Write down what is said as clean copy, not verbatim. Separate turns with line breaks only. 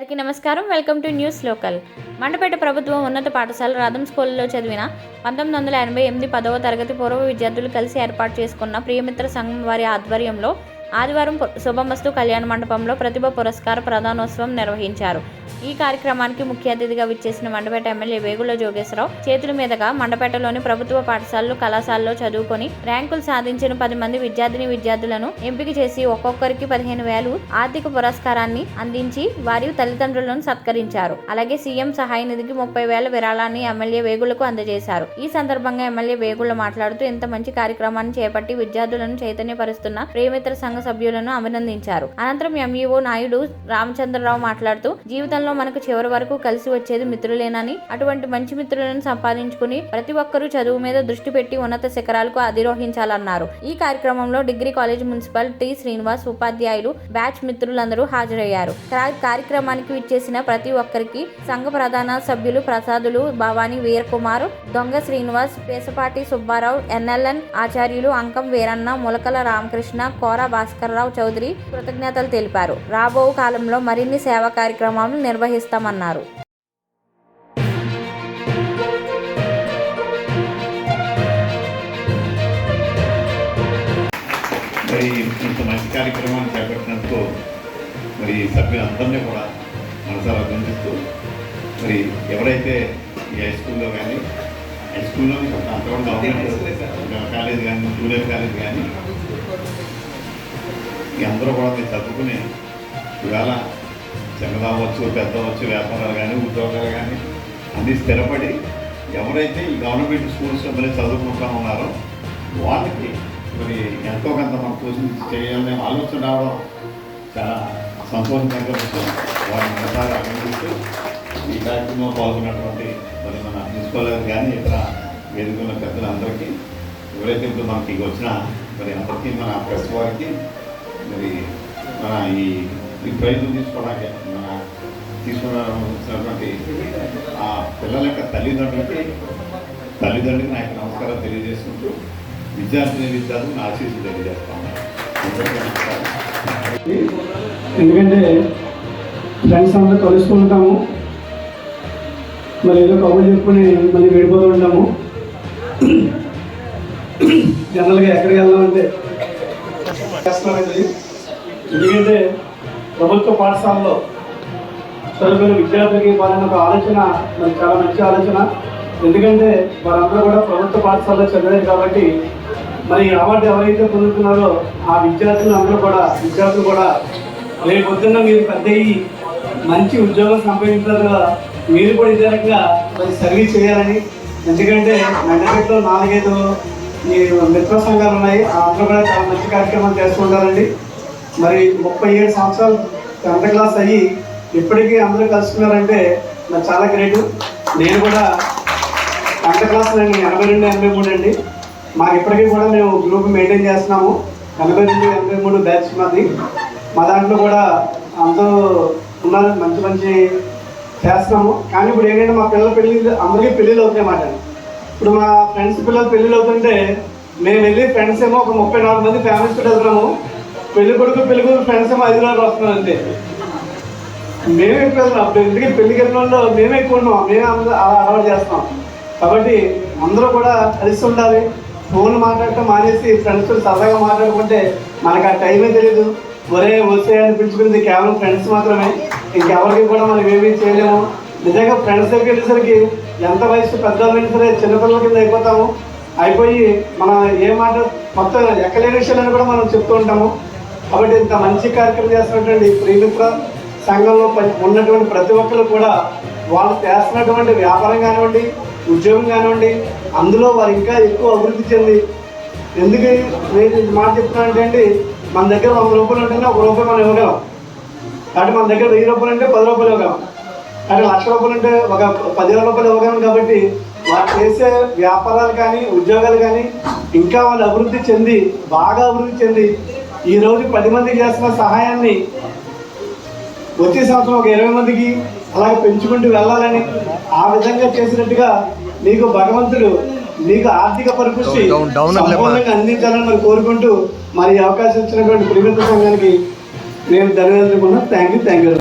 అందరికీ నమస్కారం. Welcome to news local. Mandapeta ప్రభుత్వ ఉన్నత పాఠశాల రాధం స్కూల్లో చదివిన 1988 10వ తరగతి పూర్వ విద్యార్థులు కలిసి ఏర్పాటు చేసుకున్న ప్రియమిత్ర సంఘం వారి ఆధ్వర్యంలో ఆదివారం శుభమస్తు కళ్యాణ మండపంలో ప్రతిభ పురస్కార ప్రదానోత్సవం నిర్వహించారు. ఈ కార్యక్రమానికి ముఖ్య అతిథిగా విచ్చేసిన మండపేట ఎమ్మెల్యే వేగుల జోగేశ్వరరావు చేతుల మీదుగా మండపేటలోని ప్రభుత్వ పాఠశాలలు కళాశాలలో చదువుకొని ర్యాంకులు సాధించిన 10 మంది విద్యార్థులను ఎంపిక చేసి ఒక్కొక్కరికి 15,000 ఆర్థిక పురస్కారాన్ని అందించి వారి తల్లిదండ్రులను సత్కరించారు. అలాగే సీఎం సహాయ నిధికి 30,000 విరాళాన్ని ఎమ్మెల్యే వేగులకు అందజేశారు. ఈ సందర్భంగా ఎమ్మెల్యే వేగుల మాట్లాడుతూ ఇంత మంచి కార్యక్రమాన్ని చేపట్టి విద్యార్థులను చైతన్యపరుస్తున్న ప్రియమిత్ర సంఘ సభ్యులను అభినందించారు. అనంతరం ఎంఈఓ నాయుడు రామచంద్రరావు మాట్లాడుతూ జీవితంలో మనకు చివరి వరకు కలిసి వచ్చేది మిత్రులేనని, అటువంటి మంచి మిత్రులను సంపాదించుకుని ప్రతి ఒక్కరూ చదువు మీద దృష్టి పెట్టి ఉన్నత శిఖరాలకు అధిరోహించాలన్నారు. ఈ కార్యక్రమంలో degree college principal T Srinivas, ఉపాధ్యాయులు, బ్యాచ్ మిత్రులందరూ హాజరయ్యారు. కార్యక్రమానికి విచ్చేసిన ప్రతి ఒక్కరికి సంఘ ప్రధాన సభ్యులు ప్రసాదులు, భవానీ వీరకుమార్, దొంగ శ్రీనివాస్, పేసపాటి సుబ్బారావు, ఎన్ఎల్ఎన్ ఆచార్యులు, అంకం వీరన్న, ములకల రామకృష్ణ, కోర భాస్కర్రావు చౌదరి కృతజ్ఞతలు తెలిపారు. రాబో కాలంలో మరిన్ని సేవా కార్యక్రమాలను నిర్వహిస్తామన్నారు.
మరి ఇంత మంచి కార్యక్రమాన్ని చేపట్టినందుకు మరి సభ్యులందరినీ కూడా మనసారా అభినందిస్తూ, మరి ఎవరైతే ఈ హై స్కూల్లో కానీ అంతవరకు గవర్నమెంట్ కాలేజ్ కానీ జూనియర్ కాలేజ్ కానీ అందరూ కూడా మీరు చదువుకుని ఇవాళ చిన్నది అవ్వచ్చు, పెద్ద అవ్వచ్చు, వ్యాపారాలు కానీ ఉద్యోగాలు కానీ అన్నీ స్థిరపడి ఎవరైతే ఈ గవర్నమెంట్ స్కూల్స్లో మరి చదువుకుంటూ ఉన్నారో వాళ్ళకి మరి ఎంతో కొంత మనం పోషించి చేయాలనే ఆలోచన రావడం చాలా సంతోషంగా విషయం. వారిని ఒకసారి అభినందిస్తూ ఈ కార్యక్రమంలో పాల్గొన్నటువంటి మరి మన ప్రిన్సిపల్ గారు కానీ ఇతర వేదికల పెద్దలందరికీ, ఎవరైతే ఇప్పుడు మనకి వచ్చిన మరి అందరికీ, మన ప్రెస్ వారికి, మరి మన ఈ ప్రైజ్ను తీసుకోవడానికి మన తీసుకున్నటువంటి ఆ పిల్లల యొక్క తల్లిదండ్రులకి నా యొక్క నమస్కారం తెలియజేసుకుంటూ విద్యార్థులకు ఆశీస్సులు తెలియజేస్తాను.
ఎందుకంటే ఫ్రెండ్స్ అందరూ కలుసుకుంటాము, మరి ఏదో కబుర్లు చెప్పుకొని మళ్ళీ వెళ్ళిపోతూ ఉంటాము. జనరల్గా ఎక్కడికి వెళ్దామంటే ఎందుకంటే ప్రభుత్వ పాఠశాలలో చదువుకునే విద్యార్థులకి వాళ్ళని ఒక ఆలోచన మరి చాలా మంచి ఆలోచన. ఎందుకంటే వారందరూ కూడా ప్రభుత్వ పాఠశాలలో చదివారు కాబట్టి మరి అవార్డు ఎవరైతే పొందుతున్నారో ఆ విద్యార్థులు కూడా రేపు పొద్దున్న మీరు పెద్ద మంచి ఉద్యోగం సంపాదించిన మీరు కూడా ఇదే రకంగా మరి సర్వీస్ చేయాలని. ఎందుకంటే మండపేటలో 4-5 ఈ మిత్ర సంఘాలు ఉన్నాయి, అందరూ కూడా చాలా మంచి కార్యక్రమాలు చేస్తుంటారండి. మరి 37 సంవత్సరాలు 10th క్లాస్ అయ్యి ఇప్పటికీ అందరూ కలుసుకున్నారంటే నాకు చాలా గ్రేటు. నేను కూడా 10th క్లాస్ అండి 82-83 అండి. మాకు ఇప్పటికీ కూడా మేము గ్రూప్ మెయింటైన్ చేస్తున్నాము. 82-83 బ్యాచ్ మాది. మా దాంట్లో కూడా అందరూ ఉన్నారు, మంచి చేస్తున్నాము. కానీ ఇప్పుడు ఏంటంటే మా పిల్లల అందరికీ పెళ్ళిళ్ళు అవుతాయి మాట. ఇప్పుడు మా ఫ్రెండ్స్ పిల్లలు పెళ్ళిళ్ళు అవుతుంటే మేము వెళ్ళి ఫ్రెండ్స్ ఏమో ఒక 34 మంది ఫ్యామిలీస్ కూడా వెళ్తున్నాము. పెళ్లి కొడుకు ఫ్రెండ్స్ ఏమో 5 రోజులు వస్తున్నాం అంతే. మేమే ఎక్కువ వెళ్తున్నాం. అప్పుడు ఇంటికి పెళ్లికి వెళ్ళిన వాళ్ళు మేమే ఎక్కువ ఉన్నాం, మేమే అలా అలవాటు చేస్తాం. కాబట్టి అందరూ కూడా కలిసి ఉండాలి. ఫోన్ మాట్లాడటం మానేసి ఫ్రెండ్స్తో సరదాగా మాట్లాడుకుంటే మనకు ఆ టైమే తెలియదు. వస్తే అని పిలుచుకుంది కేవలం ఫ్రెండ్స్ మాత్రమే, ఇంకెవరికి కూడా మనం ఏమీ చేయలేము. నిజంగా ఫ్రెండ్స్ దగ్గరికి వెళ్ళేసరికి ఎంత వయసు పెద్దవాళ్ళైనా సరే చిన్నపిల్లల కింద అయిపోయి మనం ఏ మాట మొత్తం ఎక్కలేని విషయాలను కూడా మనం చెప్తూ ఉంటాము. కాబట్టి ఇంత మంచి కార్యక్రమం చేస్తున్నటువంటి ప్రియమిత్ర సంఘంలో ఉన్నటువంటి ప్రతి ఒక్కరు కూడా వాళ్ళు చేస్తున్నటువంటి వ్యాపారం కానివ్వండి, ఉద్యోగం కానివ్వండి, అందులో వారు ఇంకా ఎక్కువ అభివృద్ధి చెంది, ఎందుకు నేను మాట చెప్తున్నా అంటే మన దగ్గర 100 రూపాయలు ఉంటేనే 1 రూపాయి మనం ఇవ్వగలం. కాబట్టి మన దగ్గర 1000 రూపాయలు అంటే 10 రూపాయలు ఇవ్వగలం. అంటే 1,00,000 రూపాయలు అంటే ఒక 10,000 రూపాయలు ఇవ్వగలం. కాబట్టి వాళ్ళు చేసే వ్యాపారాలు కానీ ఉద్యోగాలు కానీ ఇంకా వాళ్ళు బాగా అభివృద్ధి చెంది ఈరోజు 10 మందికి చేస్తున్న సహాయాన్ని వచ్చే సంవత్సరం ఒక 20 మందికి అలాగే పెంచుకుంటూ వెళ్ళాలని, ఆ విధంగా చేసినట్టుగా మీకు భగవంతుడు మీకు ఆర్థిక పరిపుష్టి సంపూర్ణంగా అందించాలని మరి కోరుకుంటూ మరి అవకాశం ఇచ్చినటువంటి ప్రియమిత్ర సంఘానికి నేను ధన్యవాదాలు. Thank you.